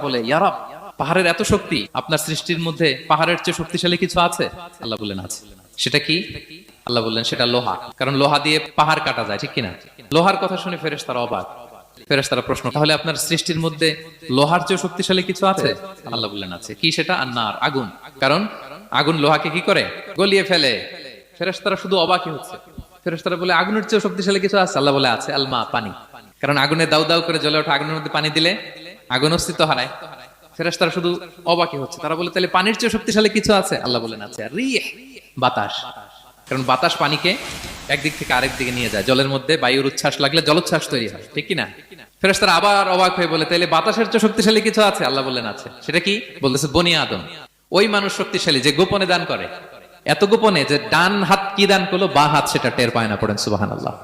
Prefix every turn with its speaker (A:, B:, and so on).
A: বলে, ইয়া রাব, পাহাড়ের এত শক্তি, আপনার সৃষ্টির মধ্যে পাহাড়ের চেয়ে শক্তিশালী কিছু আছে? আল্লাহ বললেন আছে। সেটা কি? আল্লাহ বললেন সেটা লোহা, কারণ লোহা দিয়ে পাহাড় কাটা যায়, ঠিক কিনা? লোহার কথা শুনে ফেরেশতারা অবাক। ফেরেশতারা প্রশ্ন, তাহলে আপনার সৃষ্টির মধ্যে লোহার চেয়ে শক্তিশালী কিছু আছে? আল্লাহ বললেন আছে। কি সেটা? আন্নার, আগুন। কারণ আগুন লোহাকে কি করে? গলিয়ে ফেলে। ফেরেশতারা শুধু অবাকই হচ্ছে। ফেরেশতারা বলে, আগুনের চেয়ে শক্তিশালী কিছু আছে? আল্লাহ বলে আছে, আলমা, পানি। কারণ আগুনে দাউ দাউ করে জ্বলে ওঠা আগুনের মধ্যে পানি দিলে আগুন অস্তিত্ব হারায়। ফেরেশতারা শুধু অবাকই হচ্ছে। তারা বলে, তাহলে পানির চেয়ে শক্তিশালী কিছু আছে? আল্লাহ বলেন আছে, রিহ, বাতাস। কারণ বাতাস পানিকে একদিক থেকে আরেক দিকে নিয়ে যায়। জলের মধ্যে বায়ুর উচ্ছ্বাস লাগলে জলোচ্ছ্বাস তৈরি হয়, ঠিক কিনা? ফেরেশতারা আবার অবাক হয়ে বলে, তাহলে বাতাসের চেয়ে শক্তিশালী কিছু আছে? আল্লাহ বললেন আছে। সেটা কি? বলতেছে বনি আদম। ওই মানুষ শক্তিশালী যে গোপনে দান করে, এত গোপনে যে ডান হাত কি দান করলো, বা হাত সেটা টের পায় না। পড়েন সুবহানাল্লাহ।